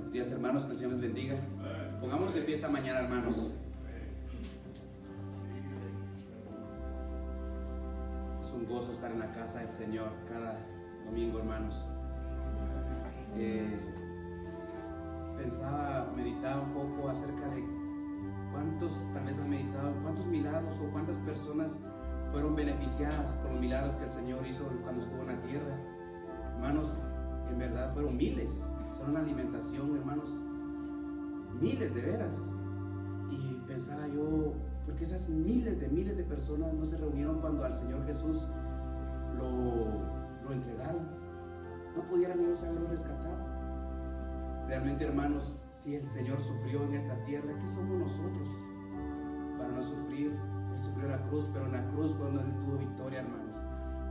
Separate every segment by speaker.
Speaker 1: Buenos días, hermanos, que el Señor les bendiga. Pongámonos de pie esta mañana, hermanos. Es un gozo estar en la casa del Señor cada domingo, hermanos. Meditaba un poco acerca de cuántos, tal vez han meditado, cuántos milagros o cuántas personas fueron beneficiadas con los milagros que el Señor hizo cuando estuvo en la tierra. Hermanos, en verdad fueron miles. Son una alimentación, hermanos, miles de veras. Y pensaba yo, ¿por qué esas miles de personas no se reunieron cuando al Señor Jesús lo entregaron? ¿No pudieran ellos haberlo rescatado? Realmente, hermanos, si el Señor sufrió en esta tierra, ¿qué somos nosotros para no sufrir? Él sufrió la cruz, pero en la cruz cuando Él tuvo victoria, hermanos.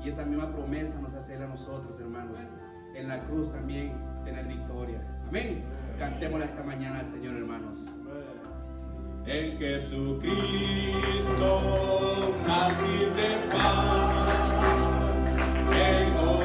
Speaker 1: Y esa misma promesa nos hace Él a nosotros, hermanos. En la cruz también tener victoria. Amén. Cantémosla esta mañana al Señor, hermanos.
Speaker 2: En Jesucristo, mártir de paz, tengo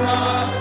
Speaker 2: Alégrate,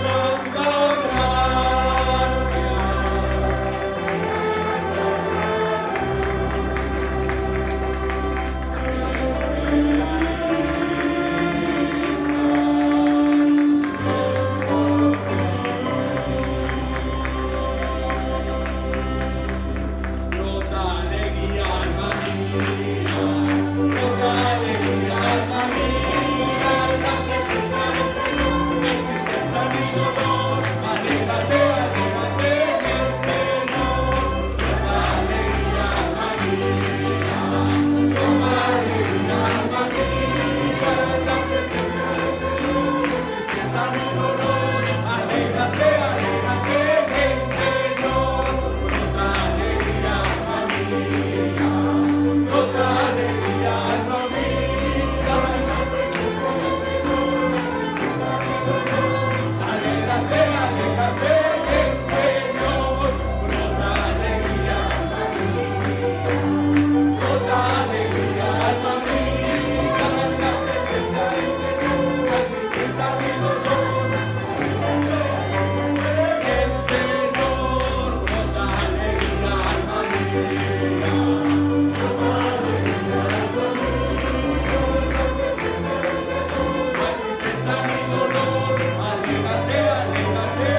Speaker 2: alégrate.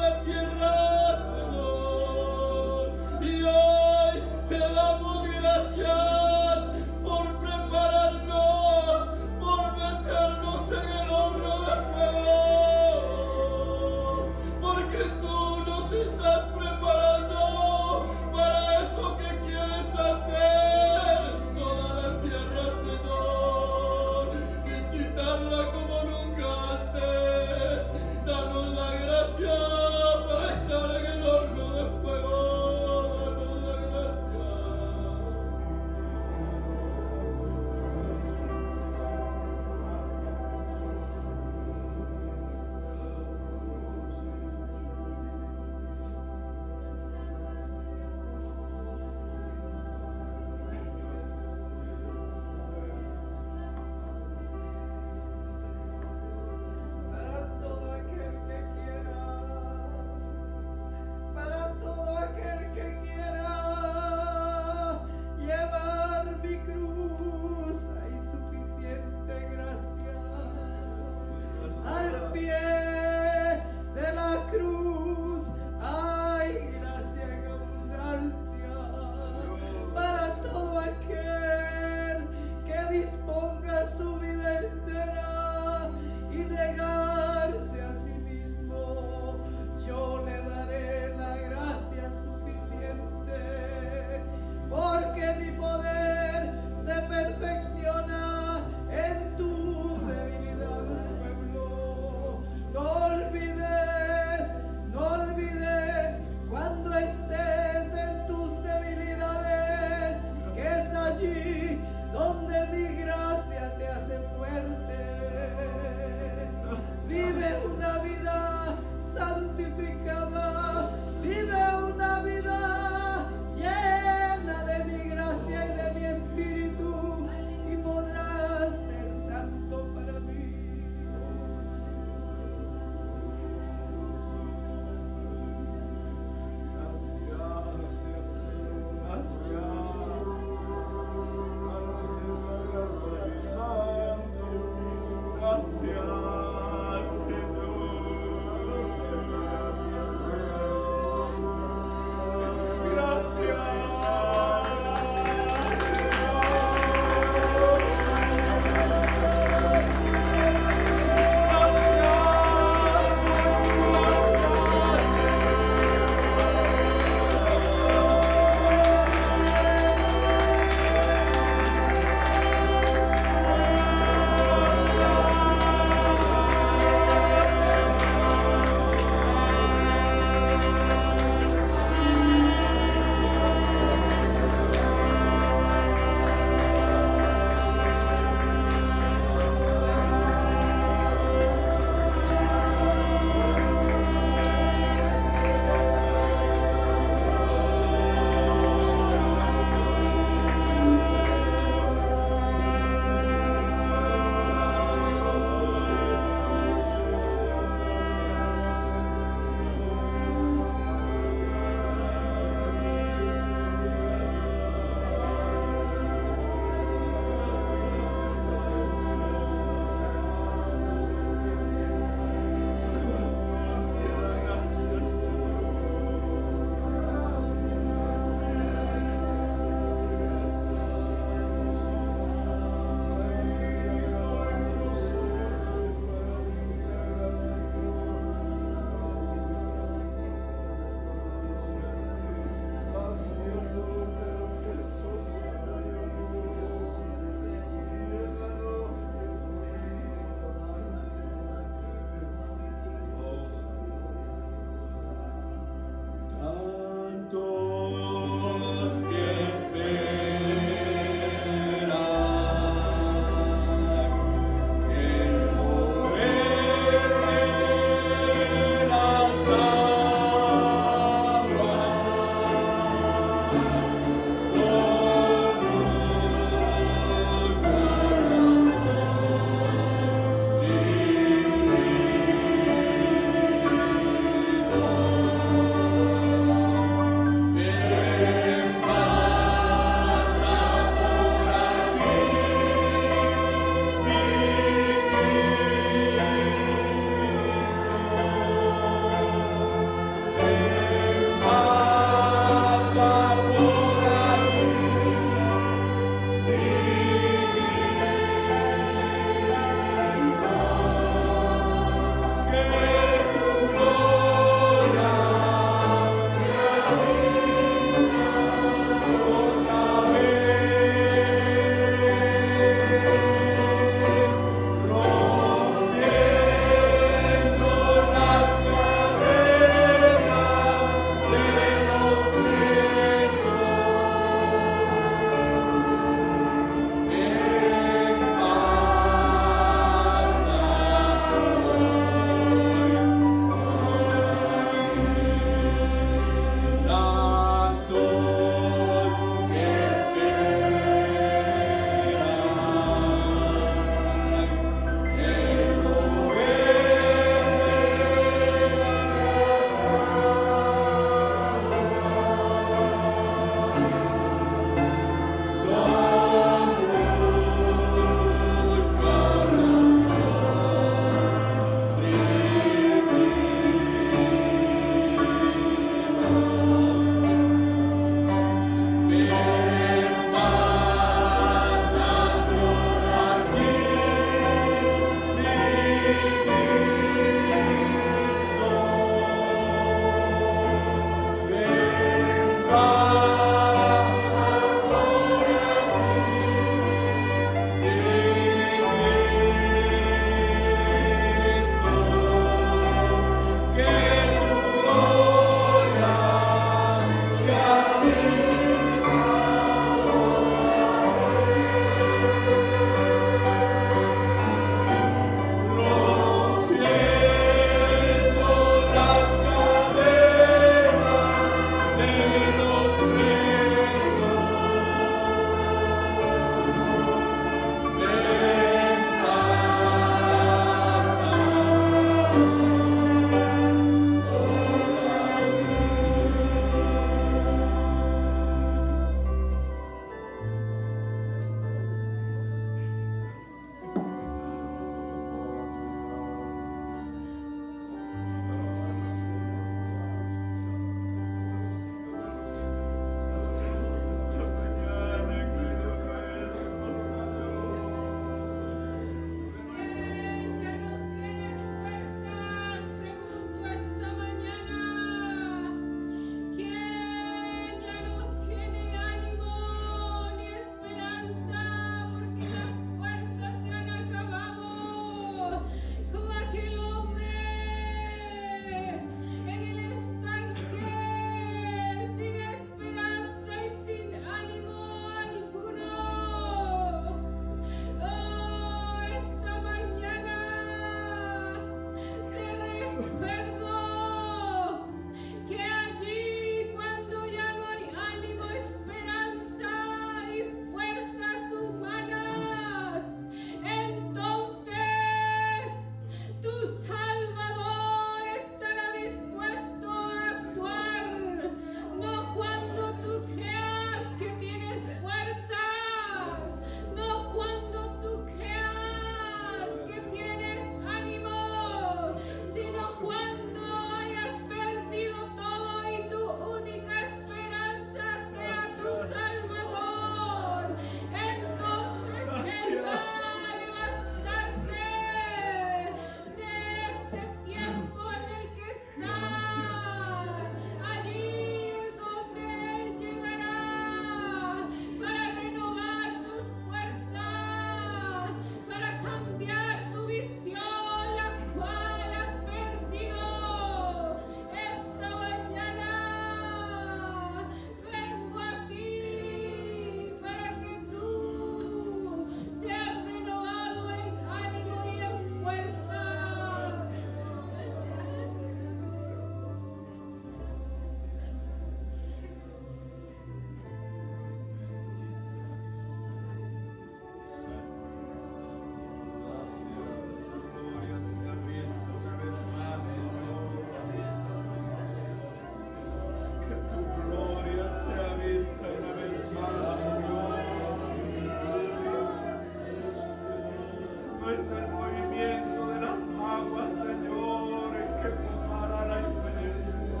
Speaker 2: es el movimiento de las aguas, Señor, el que hará la diferencia.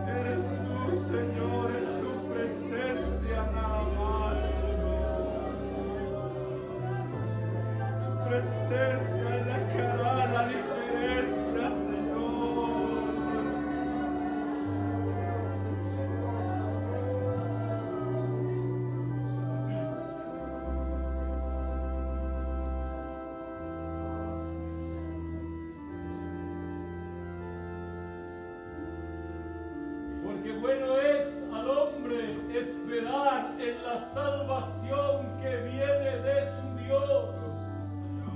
Speaker 2: Eres tú, Señor, es tu presencia nada más, Señor. Tu presencia es la que hará la diferencia, Señor.
Speaker 3: Porque bueno es al hombre esperar en la salvación que viene de su Dios.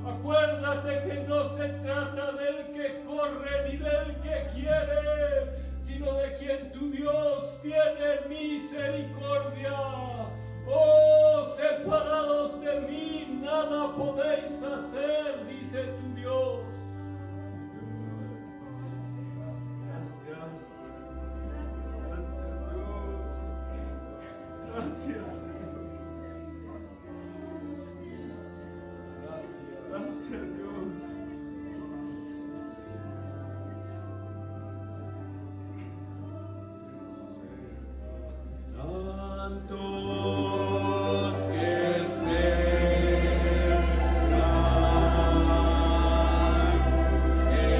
Speaker 3: Acuérdate que no se trata del que corre ni del que quiere, sino de quien tu Dios tiene misericordia. Oh, separados de mí nada podéis hacer, dice tu Dios.
Speaker 2: Gracias. Gracias. Gracias, Dios. Tantos que esperan el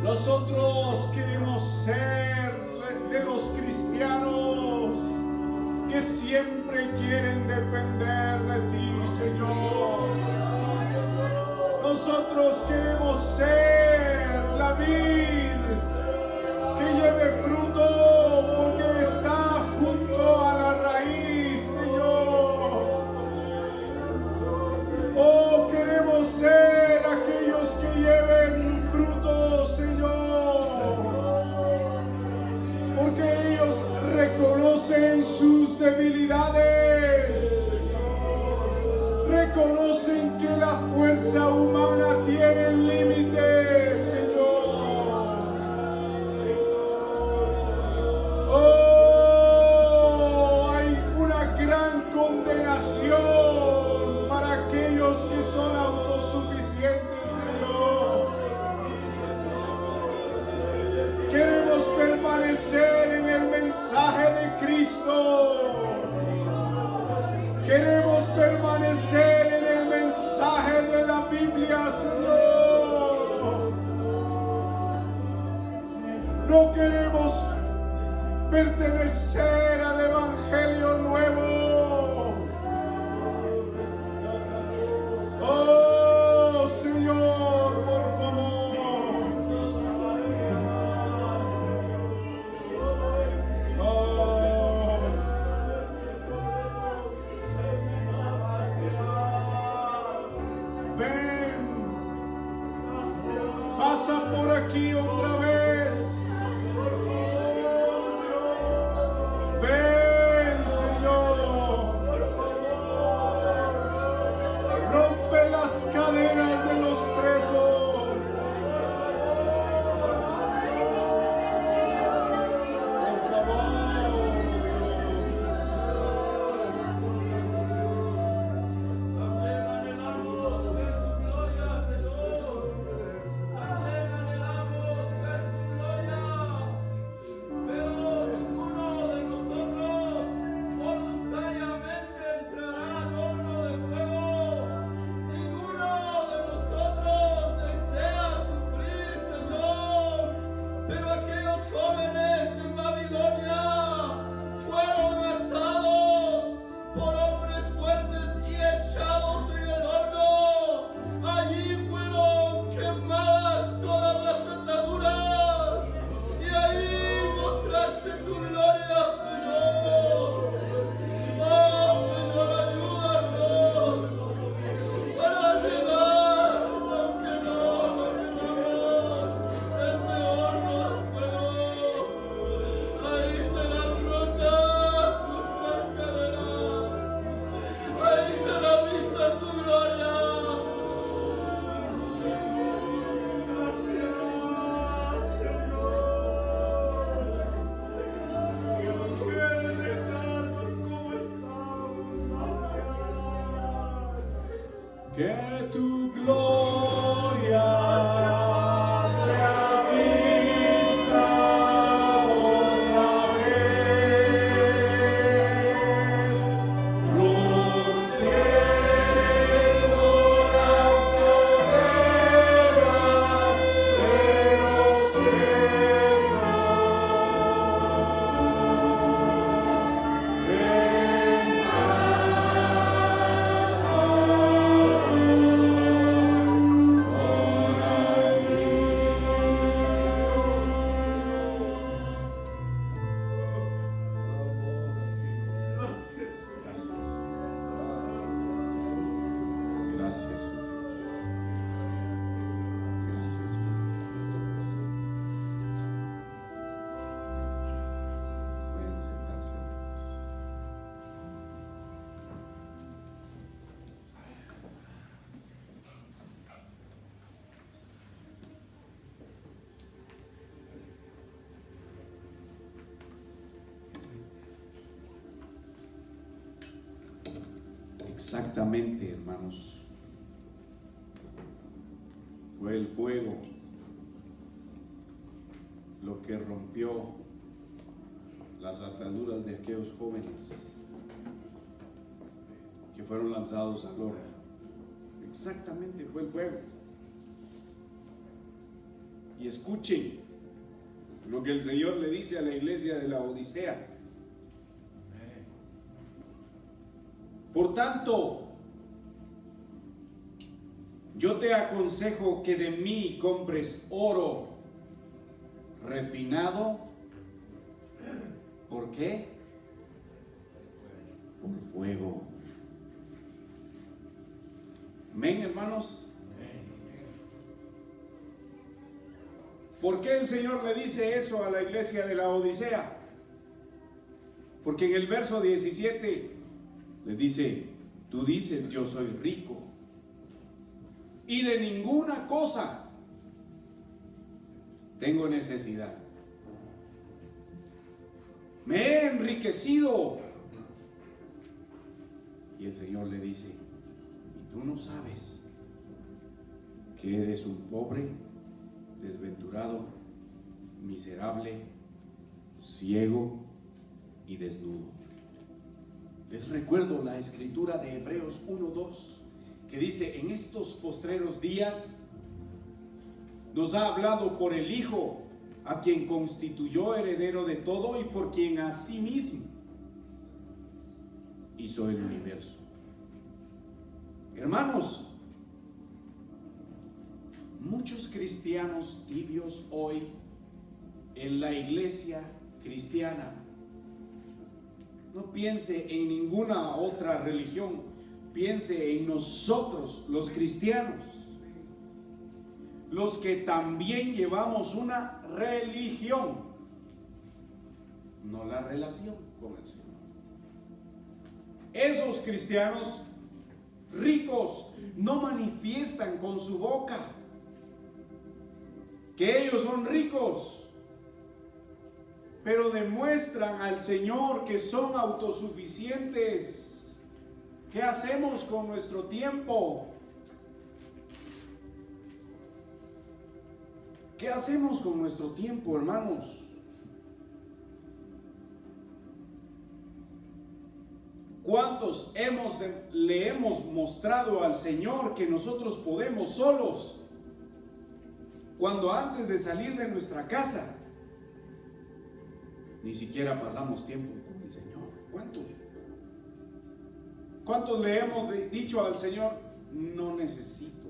Speaker 4: Nosotros queremos ser de los cristianos que siempre quieren depender de ti, Señor. Nosotros queremos ser la vid que lleve fruto porque está junto a la raíz, Señor. Oh, queremos ser aquellos que lleven fruto, Señor, porque ellos reconocen sus debilidades, reconocen que la fuerza humana tiene límites, Señor. Oh, hay una gran condenación para aquellos que son autosuficientes, Señor. Queremos permanecer en el mensaje de Cristo. Queremos permanecer en el mensaje de la Biblia, Señor. No queremos pertenecer al Evangelio nuevo. Oh Señor, por favor. Oh. Ven, pasa por aquí otra vez. Ven, Señor. Rompe las cadenas de los presos. Por favor,
Speaker 2: También anhelamos ver tu gloria, Señor. También anhelamos ver tu gloria. Pero ninguno de nosotros voluntariamente entrará al horno de fuego. Ninguno de nosotros desea sufrir, Señor. Pero aquellos jóvenes en Babilonia fueron atados por hombres fuertes y echados en el horno. Allí fueron quemadas todas las ataduras. Y ahí mostraste tu gloria, Señor. Oh, Señor, ayúdanos para anhelar, aunque no queramos, ese horno de fuego. Ahí serán rotas nuestras cadenas. Ahí será vista tu gloria. Gracias, Señor. No quiere dejarnos como estamos. Gracias.
Speaker 4: que tu gloria sea vista otra vez, rompiendo las cadenas de los presos. Ven Gracias, mi Dios. Gracias, mi Dios. Pueden sentarse. Exactamente, hermanos. Fue el fuego lo que rompió las ataduras de aquellos jóvenes que fueron lanzados al horno. Exactamente, fue el fuego. Y escuchen lo que el Señor le dice a la iglesia de la Odisea. Por tanto, yo te aconsejo que de mí compres oro refinado. ¿Por qué? Por fuego. Amén, hermanos. ¿Por qué el Señor le dice eso a la iglesia de la Odisea? Porque en el verso 17 les dice: tú dices, yo soy rico y de ninguna cosa tengo necesidad. Me he enriquecido. Y el Señor le dice: ¿y tú no sabes que eres un pobre, desventurado, miserable, ciego y desnudo? Les recuerdo la escritura de Hebreos 1:2, que dice: en estos postreros días nos ha hablado por el Hijo, a quien constituyó heredero de todo y por quien asimismo hizo el universo. Hermanos, muchos cristianos tibios hoy en la iglesia cristiana, no piense en ninguna otra religión, piense en nosotros los cristianos, los que también llevamos una religión, no la relación con el Señor. Esos cristianos ricos no manifiestan con su boca que ellos son ricos, pero demuestran al Señor que son autosuficientes. ¿Qué hacemos con nuestro tiempo? ¿Qué hacemos con nuestro tiempo, hermanos? ¿Cuántos le hemos mostrado al Señor que nosotros podemos solos? Cuando antes de salir de nuestra casa, ni siquiera pasamos tiempo con el Señor. ¿Cuántos? ¿Cuántos le hemos dicho al Señor, no necesito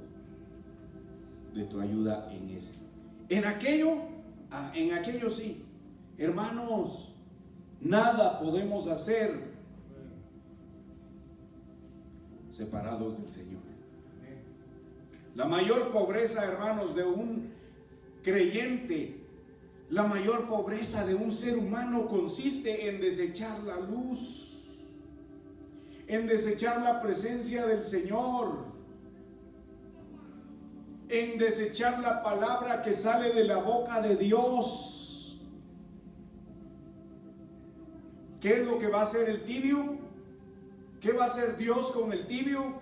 Speaker 4: de tu ayuda en esto? En aquello sí. Hermanos, nada podemos hacer separados del Señor. La mayor pobreza, hermanos, de un creyente, la mayor pobreza de un ser humano consiste en desechar la luz, en desechar la presencia del Señor, en desechar la palabra que sale de la boca de Dios. ¿Qué es lo que va a hacer el tibio? ¿Qué va a hacer Dios con el tibio?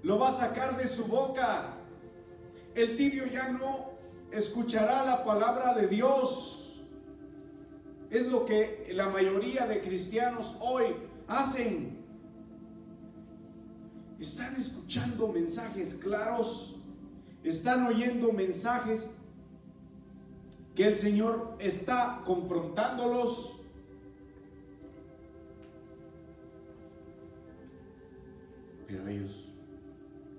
Speaker 4: Lo va a sacar de su boca. El tibio ya no escuchará la palabra de Dios. Es lo que la mayoría de cristianos hoy hacen. Están escuchando mensajes claros, están oyendo mensajes que el Señor está confrontándolos, pero ellos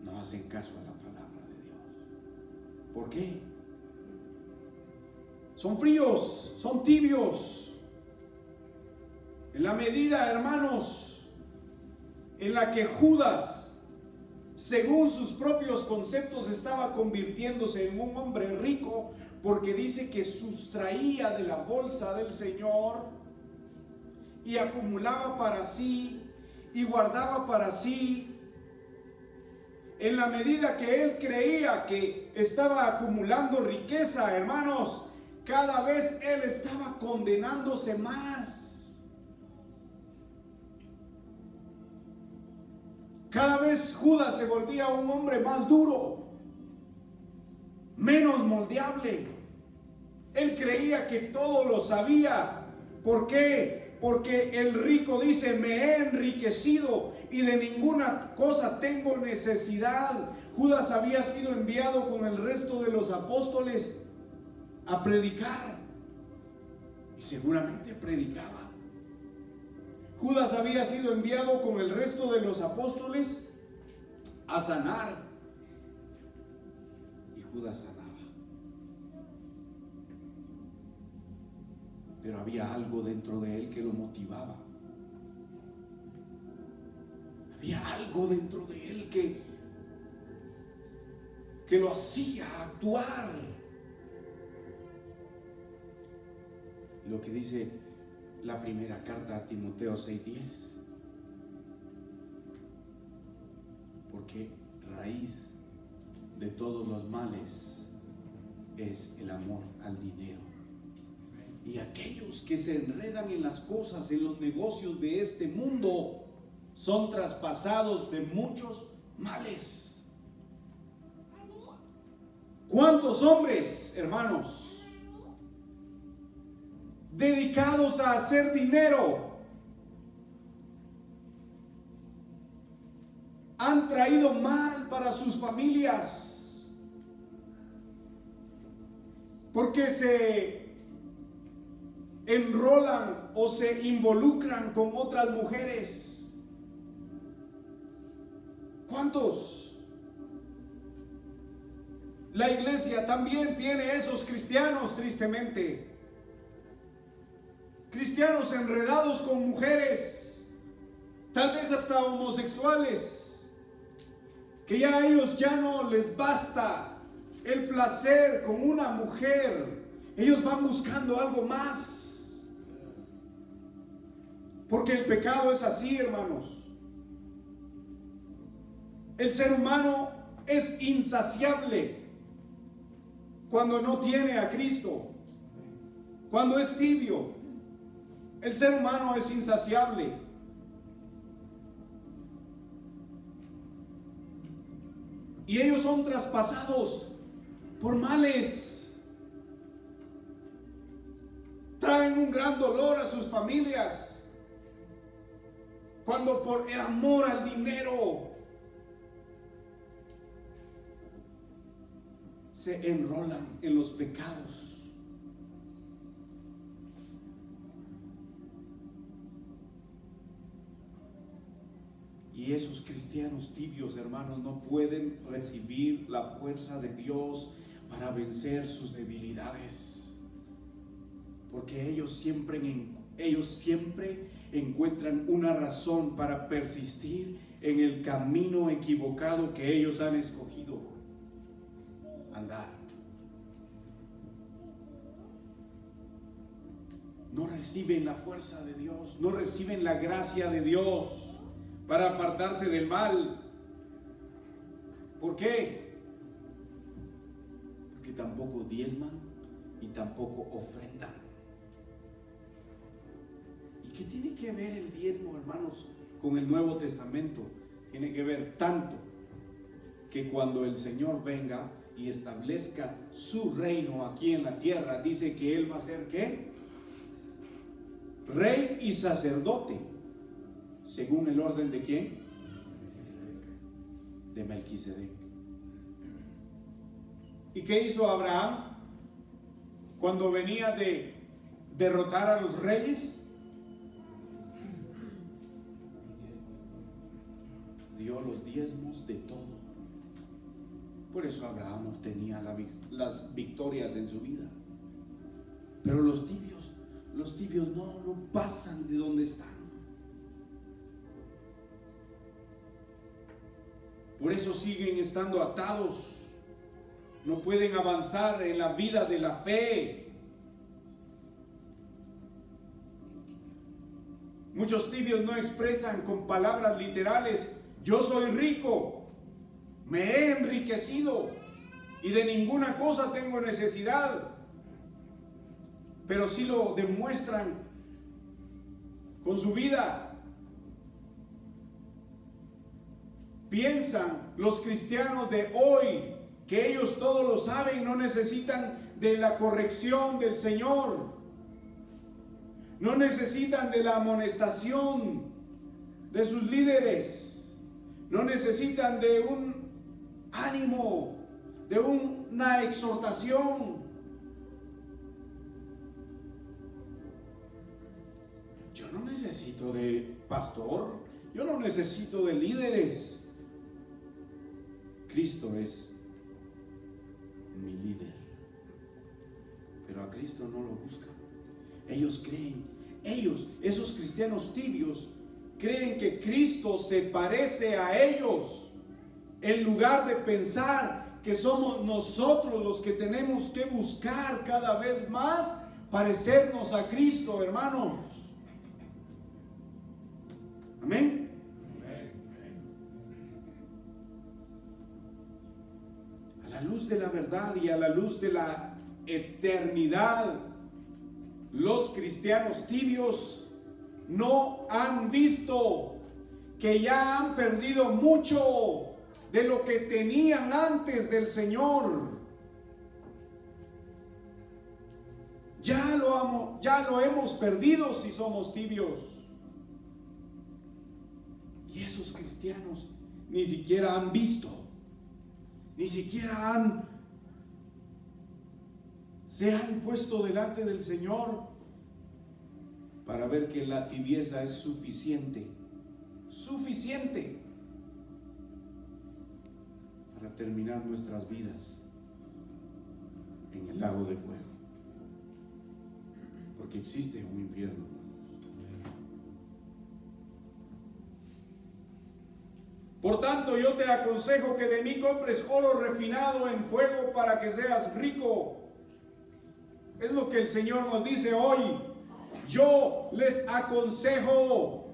Speaker 4: no hacen caso a la palabra de Dios. ¿Por qué? Son fríos, son tibios. En la medida, hermanos, en la que Judas, según sus propios conceptos, estaba convirtiéndose en un hombre rico, porque dice que sustraía de la bolsa del Señor y acumulaba para sí y guardaba para sí. En la medida que él creía que estaba acumulando riqueza, hermanos, cada vez él estaba condenándose más. Cada vez Judas se volvía un hombre más duro, menos moldeable. Él creía que todo lo sabía. ¿Por qué? Porque el rico dice, me he enriquecido y de ninguna cosa tengo necesidad. Judas había sido enviado con el resto de los apóstoles a predicar, y seguramente predicaba. Judas había sido enviado con el resto de los apóstoles a sanar, y Judas sanaba. Pero había algo dentro de él que lo motivaba. Había algo dentro de él que lo hacía actuar. Lo que dice la primera carta a Timoteo 6:10. Porque raíz de todos los males es el amor al dinero. Y aquellos que se enredan en las cosas, en los negocios de este mundo, son traspasados de muchos males. ¿Cuántos hombres, hermanos, dedicados a hacer dinero, han traído mal para sus familias? porque se enrolan o se involucran con otras mujeres. ¿Cuántos? La iglesia también tiene esos cristianos, tristemente. Cristianos enredados con mujeres, tal vez hasta homosexuales, que ya a ellos ya no les basta el placer con una mujer. Ellos van buscando algo más. Porque el pecado es así, hermanos. El ser humano es insaciable cuando no tiene a Cristo. Cuando es tibio, el ser humano es insaciable. Y ellos son traspasados por males. Traen un gran dolor a sus familias. Cuando por el amor al dinero se enrolan en los pecados. Y esos cristianos tibios, hermanos, no pueden recibir la fuerza de Dios para vencer sus debilidades. Porque ellos siempre encuentran una razón para persistir en el camino equivocado que ellos han escogido andar. No reciben la fuerza de Dios, no reciben la gracia de Dios para apartarse del mal. ¿Por qué? Porque tampoco diezman y tampoco ofrendan. ¿Y qué tiene que ver el diezmo, hermanos, con el Nuevo Testamento? Tiene que ver tanto que cuando el Señor venga y establezca su reino aquí en la tierra, dice que Él va a ser ¿qué? Rey y sacerdote. ¿Según el orden de quién? De Melquisedec. ¿Y qué hizo Abraham cuando venía de derrotar a los reyes? Dio los diezmos de todo. Por eso Abraham obtenía las victorias en su vida. Pero los tibios no pasan de donde están. Por eso siguen estando atados. No pueden avanzar en la vida de la fe. Muchos tibios no expresan con palabras literales: yo soy rico, me he enriquecido y de ninguna cosa tengo necesidad. Pero sí lo demuestran con su vida. Piensan los cristianos de hoy que ellos todo lo saben, no necesitan de la corrección del Señor, no necesitan de la amonestación de sus líderes, no necesitan de un ánimo, de una exhortación. Yo no necesito de pastor, yo no necesito de líderes. Cristo es mi líder. Pero a Cristo no lo buscan. Ellos creen, esos cristianos tibios, creen que Cristo se parece a ellos, en lugar de pensar que somos nosotros los que tenemos que buscar cada vez más parecernos a Cristo, hermanos. Amén. A la luz de la verdad y a la luz de la eternidad, los cristianos tibios no han visto que ya han perdido mucho de lo que tenían antes del Señor. Ya lo hemos perdido si somos tibios. Y esos cristianos ni siquiera han visto, ni siquiera han se han puesto delante del Señor para ver que la tibieza es suficiente para terminar nuestras vidas en el lago de fuego, porque existe un infierno. Por tanto, yo te aconsejo que de mí compres oro refinado en fuego para que seas rico. Es lo que el Señor nos dice hoy. Yo les aconsejo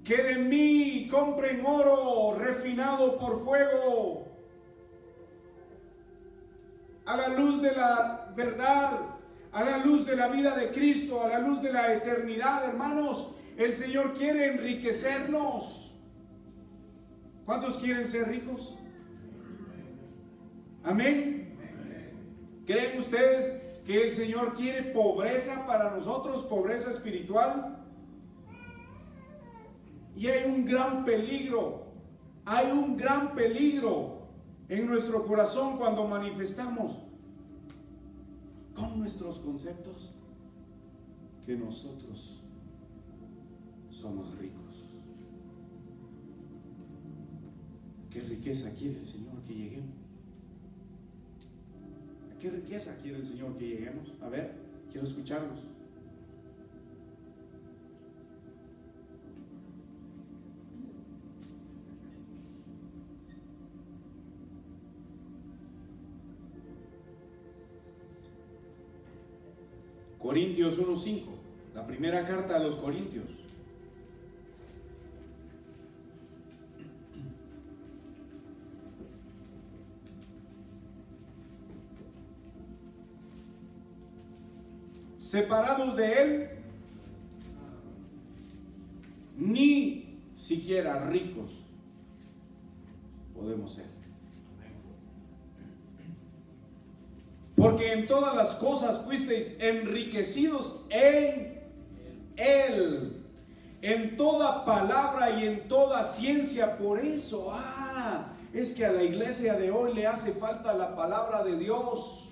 Speaker 4: que de mí compren oro refinado por fuego, a la luz de la verdad, a la luz de la vida de Cristo, a la luz de la eternidad, hermanos. El Señor quiere enriquecernos. ¿Cuántos quieren ser ricos? Amén. ¿Creen ustedes que el Señor quiere pobreza para nosotros, pobreza espiritual? Y hay un gran peligro en nuestro corazón cuando manifestamos con nuestros conceptos que nosotros somos ricos. ¿Qué riqueza quiere el Señor que lleguemos? ¿A qué riqueza quiere el Señor que lleguemos? A ver, quiero escucharlos. Corintios 1:5, la primera carta a los Corintios. Separados de Él, ni siquiera ricos podemos ser. Porque en todas las cosas fuisteis enriquecidos en Él, en toda palabra y en toda ciencia. Por eso, es que a la iglesia de hoy le hace falta la palabra de Dios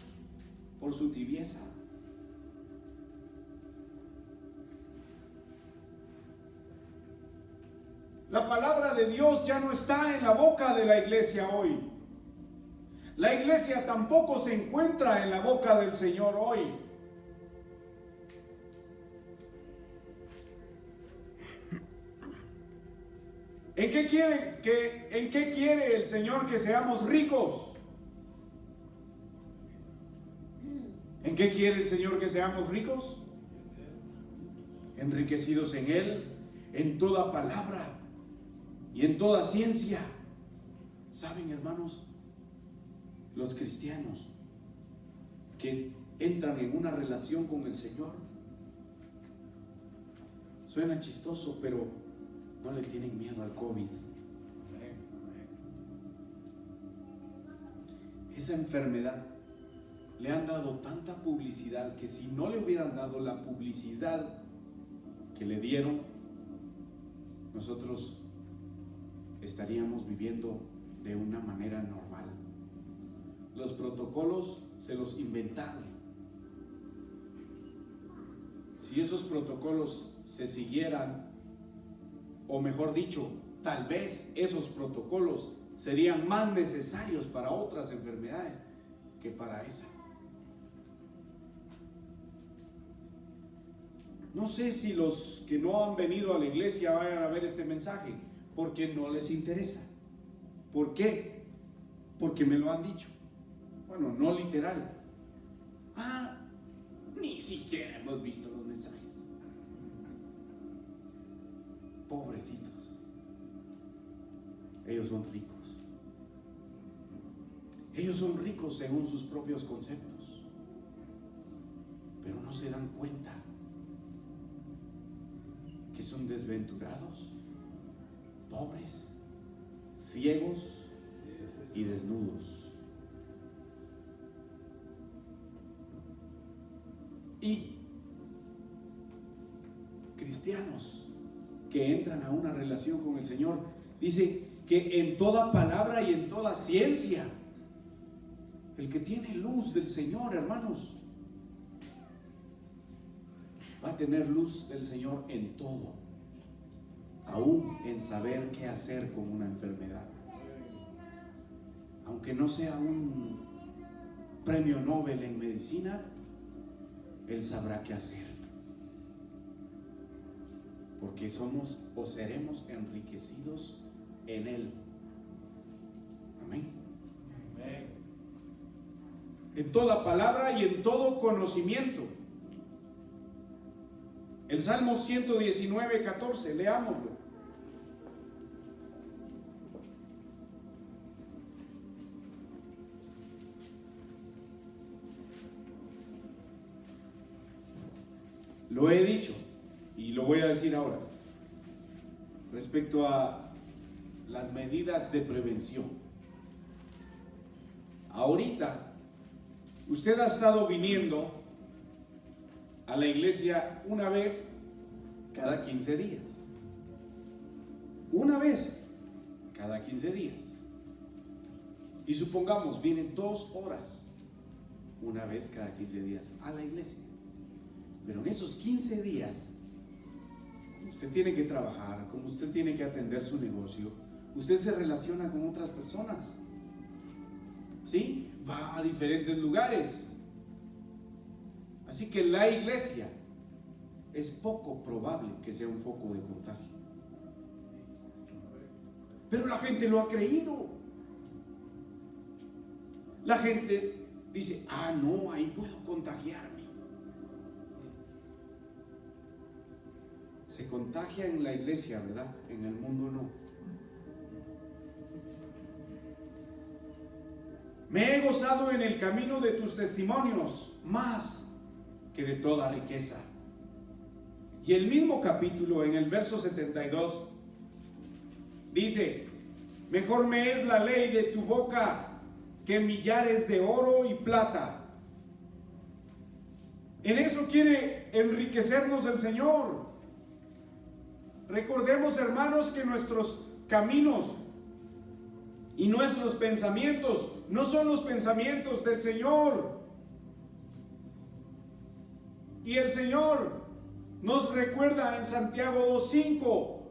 Speaker 4: por su tibieza. La palabra de Dios ya no está en la boca de la iglesia hoy. La iglesia tampoco se encuentra en la boca del Señor hoy. ¿En qué quiere el Señor que seamos ricos? ¿En qué quiere el Señor que seamos ricos? Enriquecidos en Él, en toda palabra y en toda ciencia. ¿Saben, hermanos? Los cristianos que entran en una relación con el Señor, suena chistoso, pero no le tienen miedo al COVID. Esa enfermedad le han dado tanta publicidad que si no le hubieran dado la publicidad que le dieron, nosotros estaríamos viviendo de una manera normal. Los protocolos se los inventaron. Si esos protocolos se siguieran, o mejor dicho, tal vez esos protocolos serían más necesarios para otras enfermedades que para esa. No sé si los que no han venido a la iglesia vayan a ver este mensaje, porque no les interesa. ¿Por qué? Porque me lo han dicho. Bueno, no literal. Ni siquiera hemos visto los mensajes. Pobrecitos. Ellos son ricos. Ellos son ricos según sus propios conceptos. Pero no se dan cuenta que son desventurados, pobres, ciegos y desnudos. Y cristianos que entran a una relación con el Señor, dice que en toda palabra y en toda ciencia. El que tiene luz del Señor, hermanos, va a tener luz del Señor en todo, aún en saber qué hacer con una enfermedad. Aunque no sea un premio Nobel en medicina, Él sabrá qué hacer. Porque somos o seremos enriquecidos en Él. Amén.
Speaker 3: Amén.
Speaker 4: En toda palabra y en todo conocimiento. El Salmo 119, 14, leámoslo. Lo he dicho y lo voy a decir ahora respecto a las medidas de prevención. Ahorita usted ha estado viniendo a la iglesia una vez cada 15 días. Una vez cada 15 días. Y supongamos, viene 2 horas una vez cada 15 días a la iglesia. Pero en esos 15 días, como usted tiene que trabajar, como usted tiene que atender su negocio, usted se relaciona con otras personas. ¿Sí? Va a diferentes lugares. Así que la iglesia es poco probable que sea un foco de contagio. Pero la gente lo ha creído. La gente dice, no, ahí puedo contagiarme. Se contagia en la iglesia, ¿verdad? En el mundo no. Me he gozado en el camino de tus testimonios más que de toda riqueza. Y el mismo capítulo, en el verso 72, dice, mejor me es la ley de tu boca que millares de oro y plata. En eso quiere enriquecernos el Señor. Recordemos, hermanos, que nuestros caminos y nuestros pensamientos no son los pensamientos del Señor. Y el Señor nos recuerda en Santiago 2:5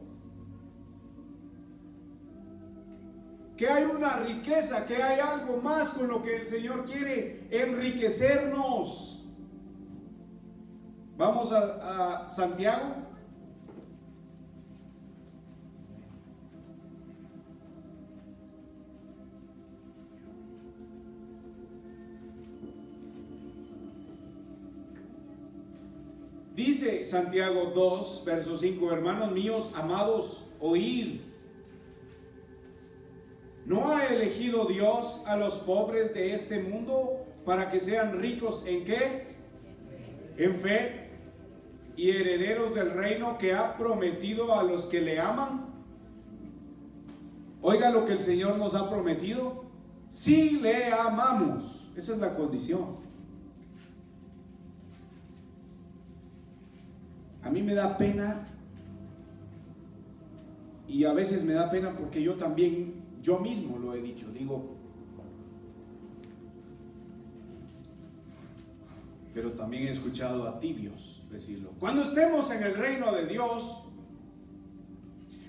Speaker 4: que hay una riqueza, que hay algo más con lo que el Señor quiere enriquecernos. Vamos a Santiago. Dice Santiago 2, verso 5, hermanos míos, amados, oíd. ¿No ha elegido Dios a los pobres de este mundo para que sean ricos en qué? En fe y herederos del reino que ha prometido a los que le aman. Oiga lo que el Señor nos ha prometido. Si le amamos, esa es la condición. A mí me da pena, y a veces me da pena porque yo mismo lo he dicho, digo, pero también he escuchado a tibios decirlo. Cuando estemos en el reino de Dios,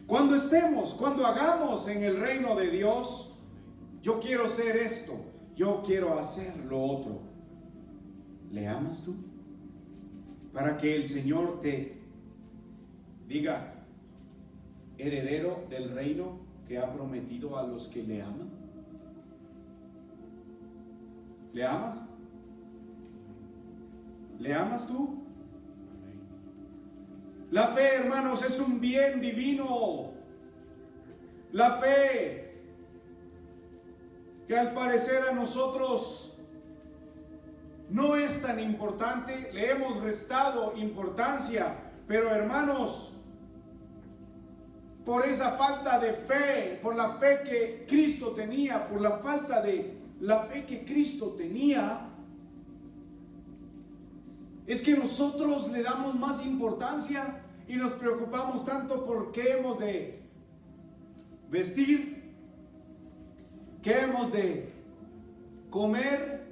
Speaker 4: cuando hagamos en el reino de Dios, yo quiero ser esto, yo quiero hacer lo otro. ¿Le amas tú? Para que el Señor te diga, heredero del reino que ha prometido a los que le aman. ¿Le amas? ¿Le amas tú? La fe, hermanos, es un bien divino. La fe que al parecer a nosotros no es tan importante, le hemos restado importancia, pero hermanos, por esa falta de fe, por la fe que Cristo tenía, por la falta de la fe que Cristo tenía, es que nosotros le damos más importancia y nos preocupamos tanto por qué hemos de vestir, qué hemos de comer?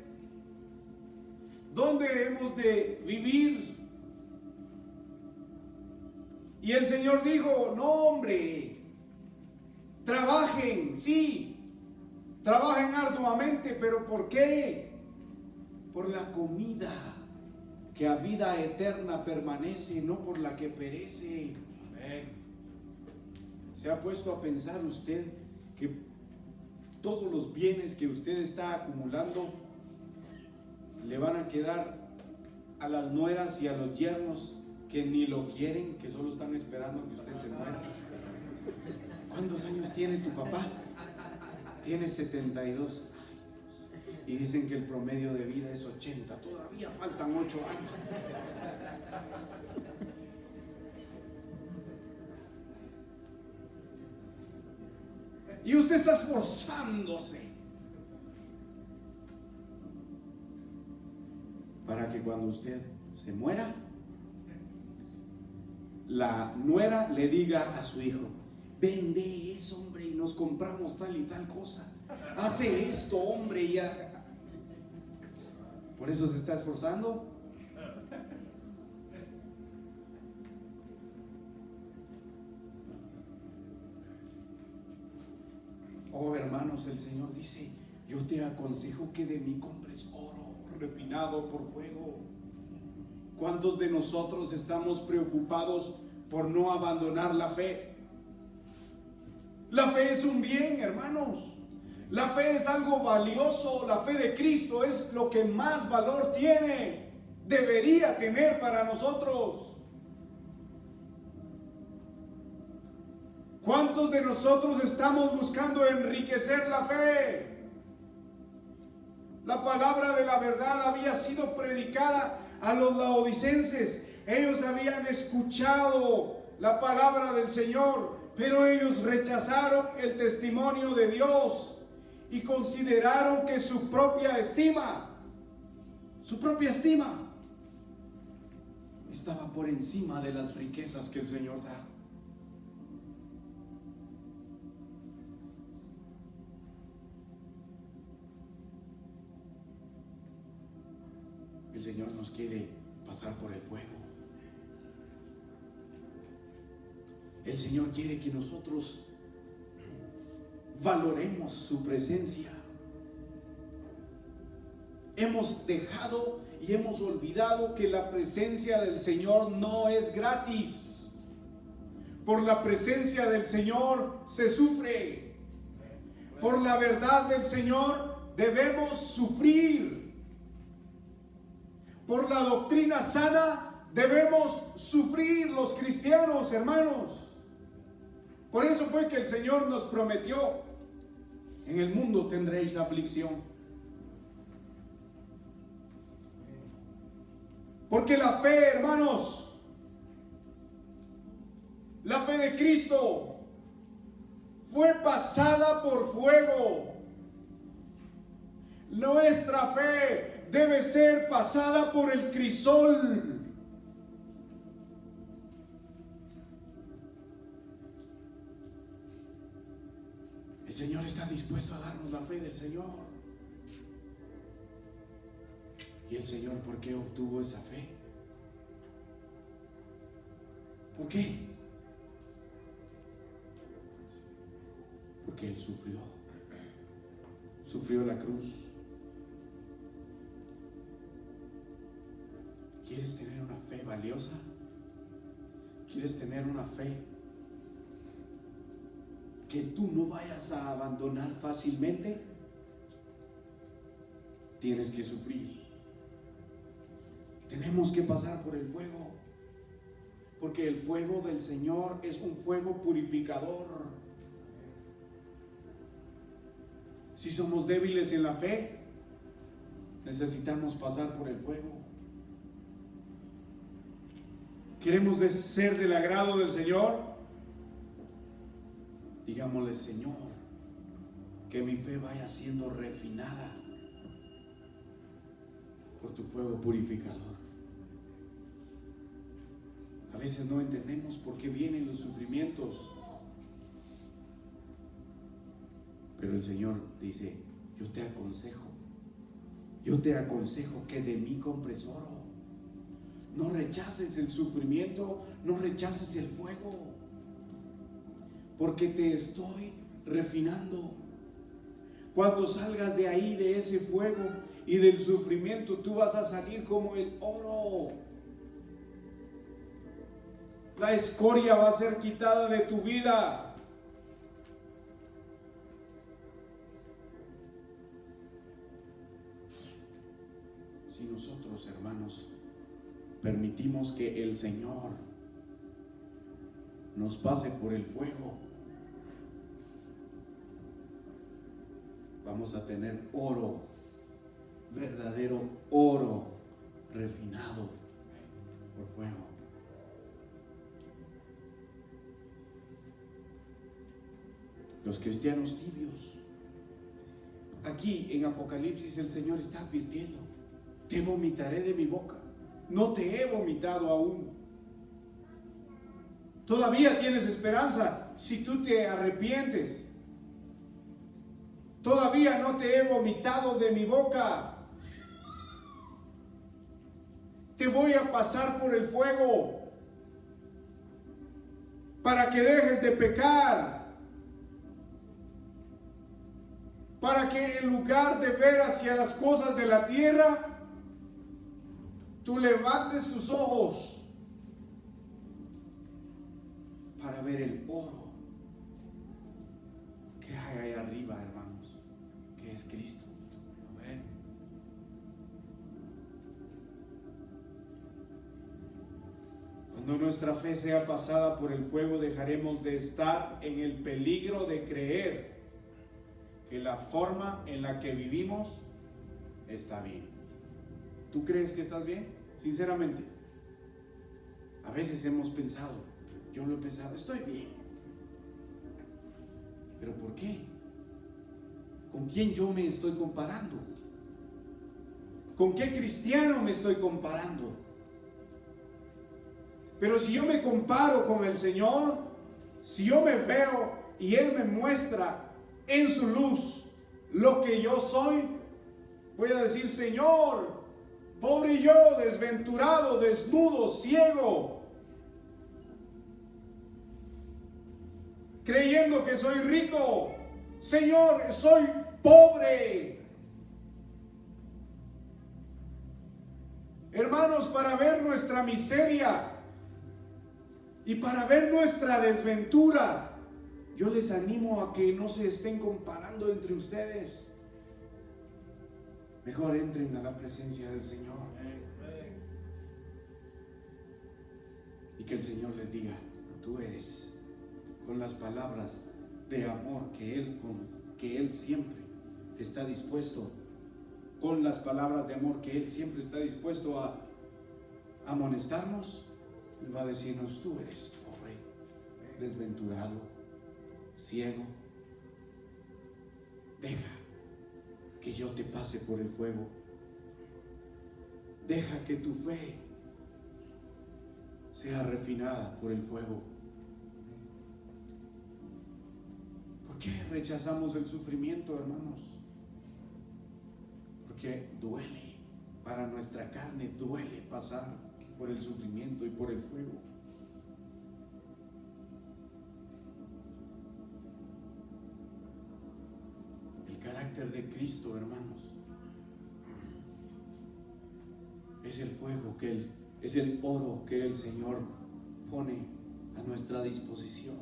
Speaker 4: ¿Dónde hemos de vivir? Y el Señor dijo, no hombre, trabajen, sí, trabajen arduamente, pero ¿por qué? Por la comida que a vida eterna permanece, no por la que perece.
Speaker 3: Amén.
Speaker 4: ¿Se ha puesto a pensar usted que todos los bienes que usted está acumulando le van a quedar a las nueras y a los yernos que ni lo quieren, que solo están esperando que usted se muera? ¿Cuántos años tiene tu papá? Tiene 72. Ay, Dios. Y dicen que el promedio de vida es 80. Todavía faltan 8 años. Y usted está esforzándose para que cuando usted se muera, la nuera le diga a su hijo, vende eso, hombre, y nos compramos tal y tal cosa. Hace esto, hombre, y ya. Por eso se está esforzando. Oh, hermanos, el Señor dice, yo te aconsejo que de mí compres oro refinado por fuego. ¿Cuántos de nosotros estamos preocupados por no abandonar la fe? La fe es un bien, hermanos. La fe es algo valioso. La fe de Cristo es lo que más valor tiene, debería tener para nosotros. ¿Cuántos de nosotros estamos buscando enriquecer la fe? La palabra de la verdad había sido predicada a los laodicenses. Ellos habían escuchado la palabra del Señor, pero ellos rechazaron el testimonio de Dios y consideraron que su propia estima estaba por encima de las riquezas que el Señor da. El Señor nos quiere pasar por el fuego. El Señor quiere que nosotros valoremos su presencia. Hemos dejado y hemos olvidado que la presencia del Señor no es gratis. Por la presencia del Señor se sufre. Por la verdad del Señor debemos sufrir. Por la doctrina sana debemos sufrir los cristianos, hermanos. Por eso fue que el Señor nos prometió, en el mundo tendréis aflicción. Porque la fe, hermanos, la fe de Cristo fue pasada por fuego. Nuestra fe debe ser pasada por el crisol. El Señor está dispuesto a darnos la fe del Señor. ¿Y el Señor por qué obtuvo esa fe? ¿Por qué? Porque Él sufrió la cruz. ¿Quieres tener una fe valiosa? ¿Quieres tener una fe que tú no vayas a abandonar fácilmente? Tienes que sufrir. Tenemos que pasar por el fuego, porque el fuego del Señor es un fuego purificador. Si somos débiles en la fe, necesitamos pasar por el fuego. ¿Queremos ser del agrado del Señor? Digámosle, Señor, que mi fe vaya siendo refinada por tu fuego purificador. A veces no entendemos por qué vienen los sufrimientos, pero el Señor dice, yo te aconsejo Yo te aconsejo que de mí compres oro. No rechaces el sufrimiento, no rechaces el fuego, porque te estoy refinando. Cuando salgas de ahí, de ese fuego y del sufrimiento, tú vas a salir como el oro. La escoria va a ser quitada de tu vida. Si nosotros, hermanos, permitimos que el Señor nos pase por el fuego, vamos a tener oro, verdadero oro refinado por fuego. Los cristianos tibios. Aquí en Apocalipsis el Señor está advirtiendo: te vomitaré de mi boca. No te he vomitado aún. Todavía tienes esperanza si tú te arrepientes. Todavía no te he vomitado de mi boca. Te voy a pasar por el fuego para que dejes de pecar, para que en lugar de ver hacia las cosas de la tierra, tú levantes tus ojos para ver el oro que hay ahí arriba, hermanos, que es Cristo.
Speaker 3: Amén.
Speaker 4: Cuando nuestra fe sea pasada por el fuego, dejaremos de estar en el peligro de creer que la forma en la que vivimos está bien. ¿Tú crees que estás bien? Sinceramente, a veces hemos pensado, yo lo he pensado, estoy bien. ¿Pero por qué? ¿Con quién yo me estoy comparando? ¿Con qué cristiano me estoy comparando? Pero si yo me comparo con el Señor, si yo me veo y Él me muestra en su luz lo que yo soy, voy a decir: Señor, pobre yo, desventurado, desnudo, ciego, creyendo que soy rico. Señor, soy pobre. Hermanos, para ver nuestra miseria y para ver nuestra desventura, yo les animo a que no se estén comparando entre ustedes. Mejor entren a la presencia del Señor y que el Señor les diga: tú eres, con las palabras de amor que Él siempre está dispuesto, con las palabras de amor que Él siempre está dispuesto a amonestarnos. Él va a decirnos: tú eres pobre, desventurado, ciego. Deja que yo te pase por el fuego. Deja que tu fe sea refinada por el fuego. ¿Por qué rechazamos el sufrimiento, hermanos? Porque duele, para nuestra carne duele pasar por el sufrimiento y por el fuego. El carácter de Cristo, hermanos, es el fuego es el oro que el Señor pone a nuestra disposición,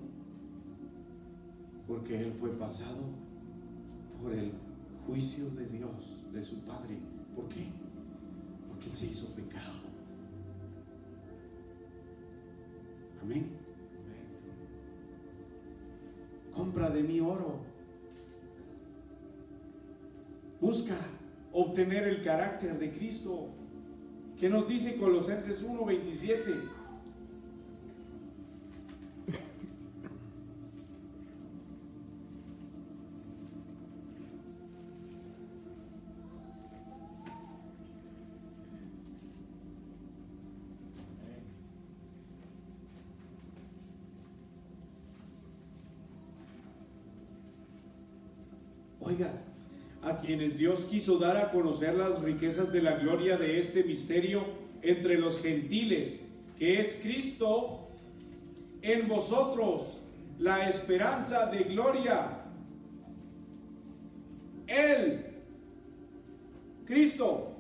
Speaker 4: porque Él fue pasado por el juicio de Dios, de su Padre. ¿Por qué? Porque Él se hizo pecado. Amén. Compra de mí oro. Busca obtener el carácter de Cristo, que nos dice Colosenses 1:27. Oiga, a quienes Dios quiso dar a conocer las riquezas de la gloria de este misterio entre los gentiles, que es Cristo en vosotros, la esperanza de gloria. Él, Cristo,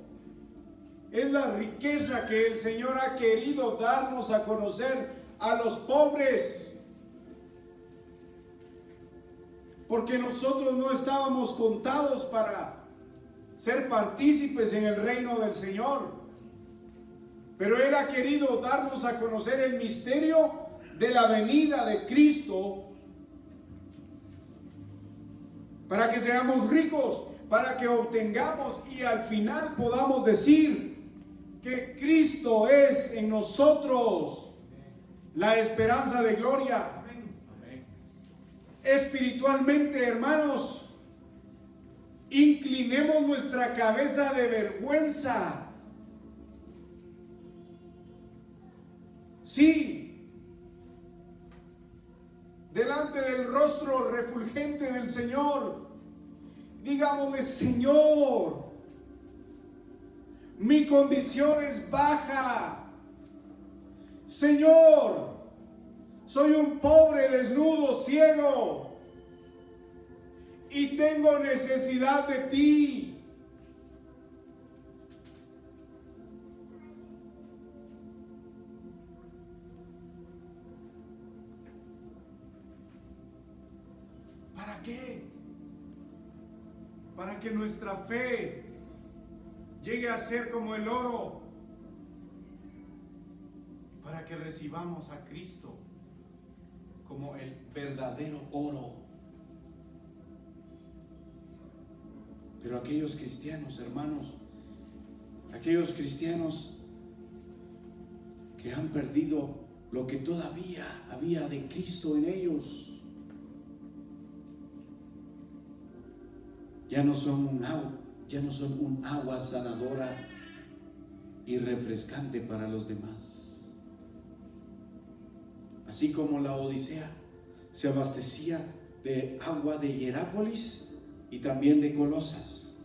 Speaker 4: es la riqueza que el Señor ha querido darnos a conocer a los pobres, porque nosotros no estábamos contados para ser partícipes en el reino del Señor, pero Él ha querido darnos a conocer el misterio de la venida de Cristo, para que seamos ricos, para que obtengamos y al final podamos decir que Cristo es en nosotros la esperanza de gloria. Espiritualmente, hermanos, inclinemos nuestra cabeza de vergüenza. Sí, delante del rostro refulgente del Señor, digámosle: Señor, mi condición es baja. Señor, soy un pobre, desnudo, ciego, y tengo necesidad de ti. ¿Para qué? Para que nuestra fe llegue a ser como el oro, para que recibamos a Cristo como el verdadero oro. Pero aquellos cristianos, hermanos, aquellos cristianos que han perdido lo que todavía había de Cristo en ellos, ya no son un agua sanadora y refrescante para los demás. Así como la Odisea se abastecía de agua de Hierápolis y también de Colosas.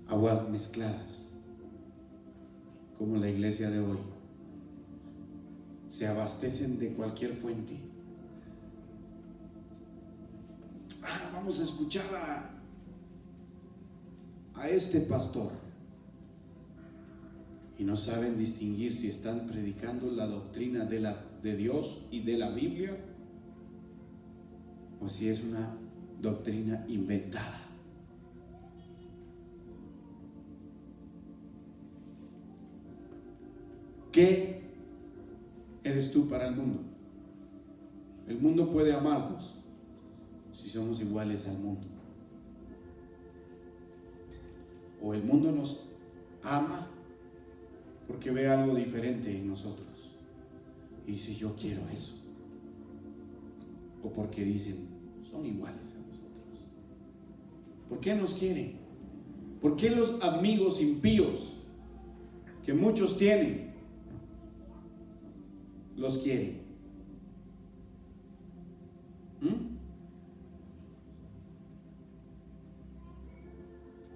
Speaker 4: Aguas mezcladas, como la iglesia de hoy. Se abastecen de cualquier fuente. Vamos a escuchar a este pastor. Y no saben distinguir si están predicando la doctrina de Dios y de la Biblia, o si es una doctrina inventada. ¿Qué eres tú para el mundo? El mundo puede amarnos si somos iguales al mundo. O el mundo nos ama porque ve algo diferente en nosotros y dice: yo quiero eso. O porque dicen: son iguales a nosotros. ¿Por qué nos quieren? ¿Por qué los amigos impíos que muchos tienen los quieren?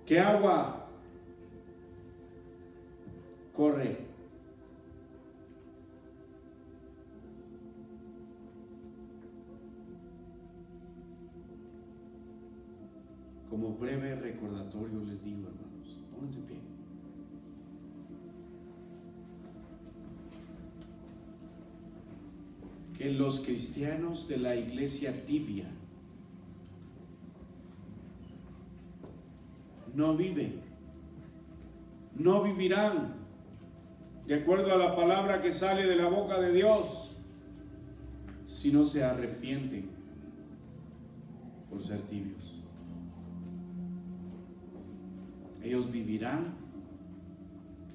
Speaker 4: ¿Qué agua corre? Como breve recordatorio les digo, hermanos, pónganse en pie. Que los cristianos de la iglesia tibia no viven, no vivirán de acuerdo a la palabra que sale de la boca de Dios si no se arrepienten por ser tibios. Ellos vivirán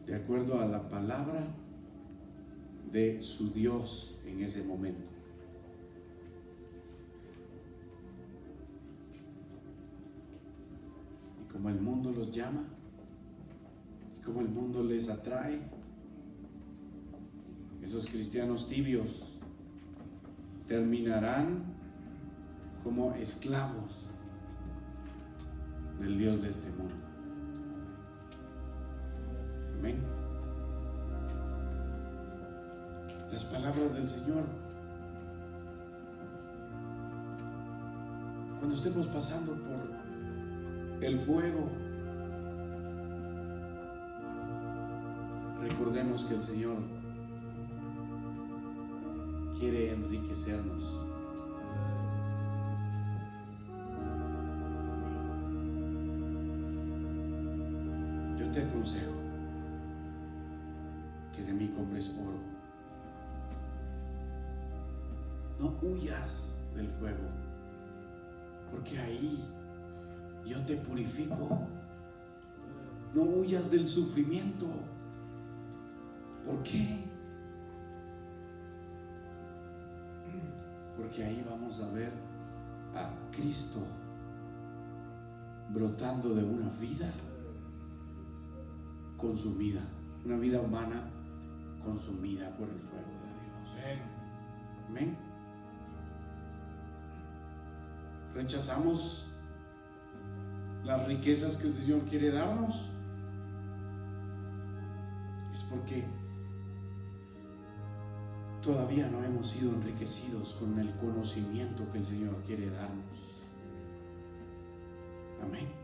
Speaker 4: de acuerdo a la palabra de su Dios en ese momento. Y como el mundo los llama, y como el mundo les atrae, esos cristianos tibios terminarán como esclavos del Dios de este mundo. Amén. Las palabras del Señor, cuando estemos pasando por el fuego, recordemos que el Señor quiere enriquecernos. Yo te aconsejo que de mí compres oro. No huyas del fuego, porque ahí yo te purifico. No huyas del sufrimiento. ¿Por qué? Porque ahí vamos a ver a Cristo brotando de una vida consumida, una vida humana consumida por el fuego de Dios. Amén. Rechazamos las riquezas que el Señor quiere darnos. Es porque todavía no hemos sido enriquecidos con el conocimiento que el Señor quiere darnos. Amén.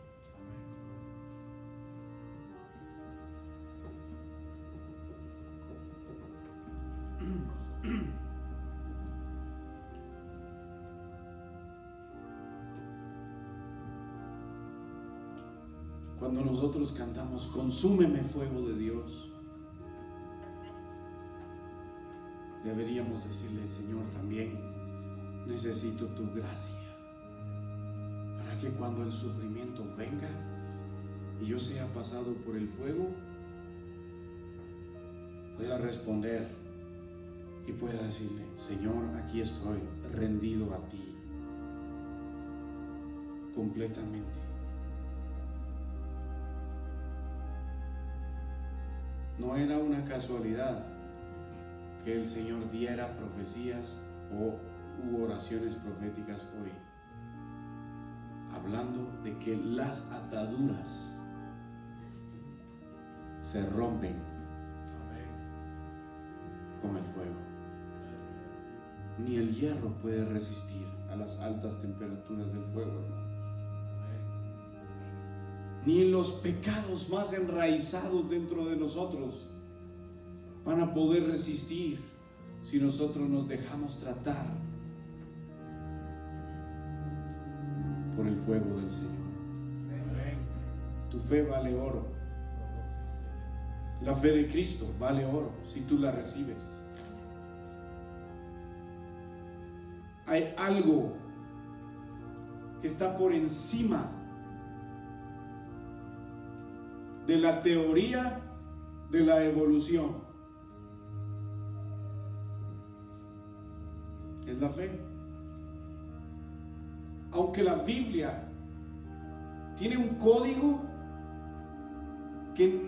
Speaker 4: Cuando nosotros cantamos, consúmeme fuego de Dios, deberíamos decirle al Señor también, necesito tu gracia, para que cuando el sufrimiento venga y yo sea pasado por el fuego, pueda responder y pueda decirle, Señor, aquí estoy rendido a ti completamente. No era una casualidad que el Señor diera profecías u oraciones proféticas hoy, hablando de que las ataduras se rompen con el fuego. Ni el hierro puede resistir a las altas temperaturas del fuego, hermano. Ni los pecados más enraizados dentro de nosotros van a poder resistir si nosotros nos dejamos tratar por el fuego del Señor. Tu fe vale oro. La fe de Cristo vale oro si tú la recibes. Hay algo que está por encima de la teoría de la evolución. Es la fe. Aunque la Biblia tiene un código que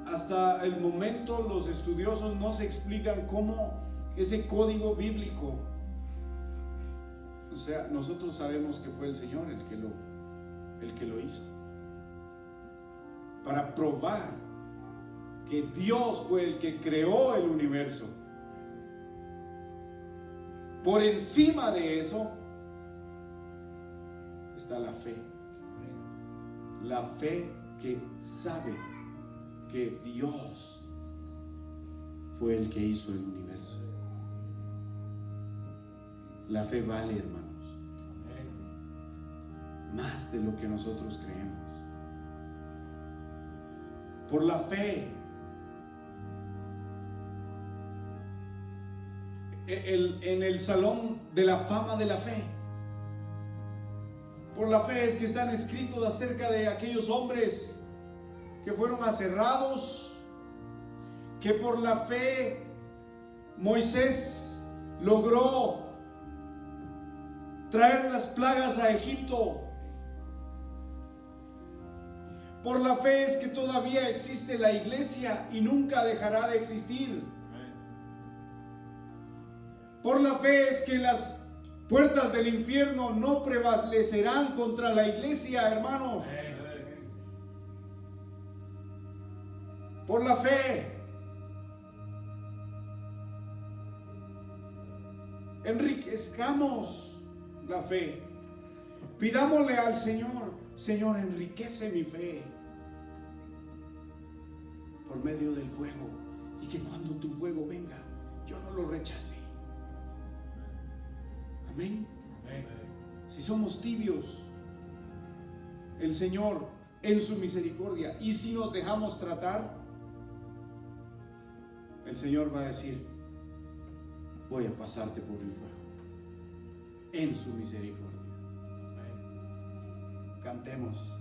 Speaker 4: hasta el momento los estudiosos no se explican cómo ese código bíblico, o sea, nosotros sabemos que fue el Señor el que lo hizo, para probar que Dios fue el que creó el universo. Por encima de eso está la fe. La fe que sabe que Dios fue el que hizo el universo. La fe vale, hermanos, más de lo que nosotros creemos. Por la fe, en el salón de la fama de la fe, por la fe es que están escritos acerca de aquellos hombres que fueron aserrados, que por la fe Moisés logró traer las plagas a Egipto. Por la fe es que todavía existe la iglesia y nunca dejará de existir. Por la fe es que las
Speaker 5: Puertas del infierno no prevalecerán contra la iglesia, hermanos. Por la fe. Enriquezcamos la fe. Pidámosle al Señor: Señor, enriquece mi fe por medio del fuego, y que cuando tu fuego venga, yo no lo rechace. Amén. Si somos tibios, el Señor en su misericordia, y si nos dejamos tratar, el Señor va a decir: voy a pasarte por el fuego, en su misericordia. Cantemos.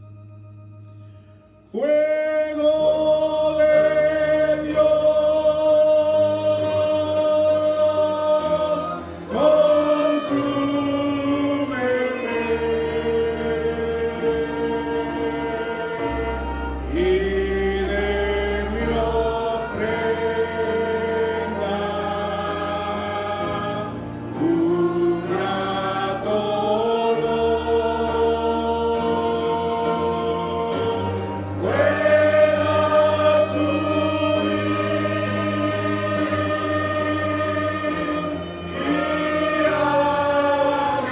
Speaker 5: Fuego de Dios, consúmeme, y de mi ofrenda un grato olor pueda subir y agradar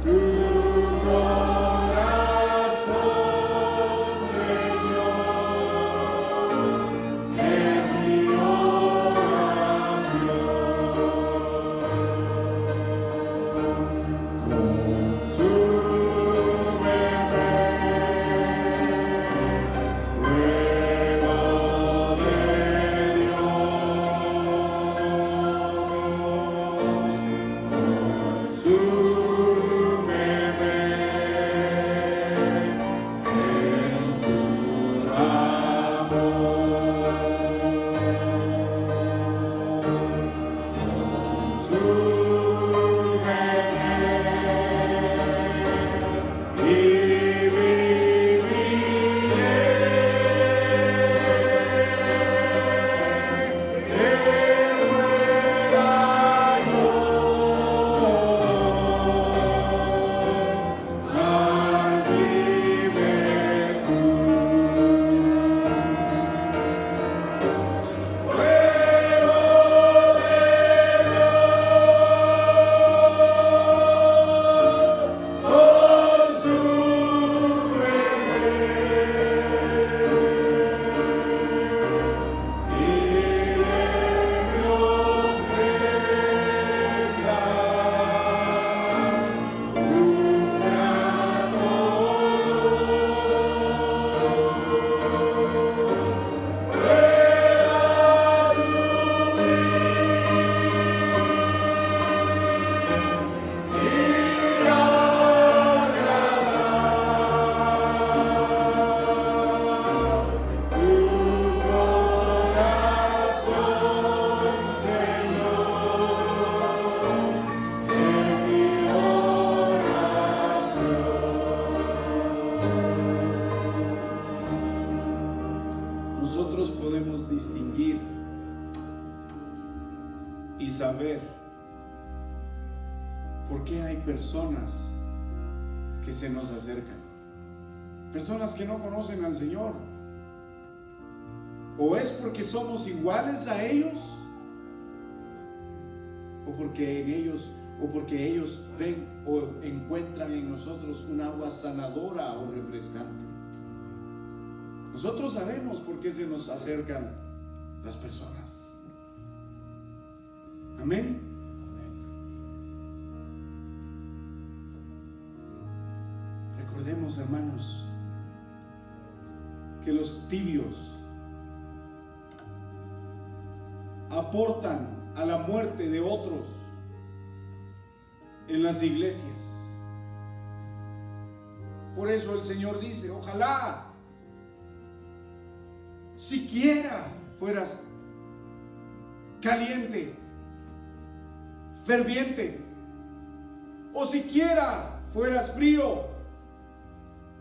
Speaker 5: tu corazón, Señor, es mi oración. Nosotros podemos distinguir y saber por qué hay personas que se nos acercan, personas que no conocen al Señor. O es porque somos iguales a ellos, o porque ellos ven o encuentran en nosotros un agua sanadora o refrescante. Nosotros sabemos por qué se nos acercan las personas. Amén. Recordemos, hermanos, que los tibios aportan a la muerte de otros en las iglesias. Por eso el Señor dice: ojalá siquiera fueras caliente, ferviente, o siquiera fueras frío,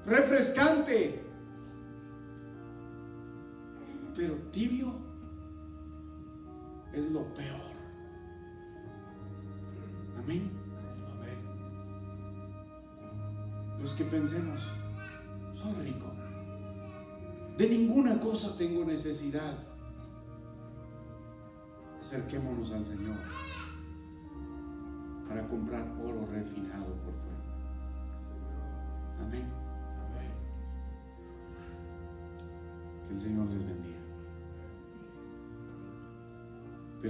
Speaker 5: refrescante, pero tibio. es lo peor. Amén.
Speaker 3: Amén.
Speaker 5: Los que pensemos, soy rico, de ninguna cosa tengo necesidad, acerquémonos al Señor para comprar oro refinado por fuego. Amén.
Speaker 3: Amén.
Speaker 5: Que el Señor les bendiga.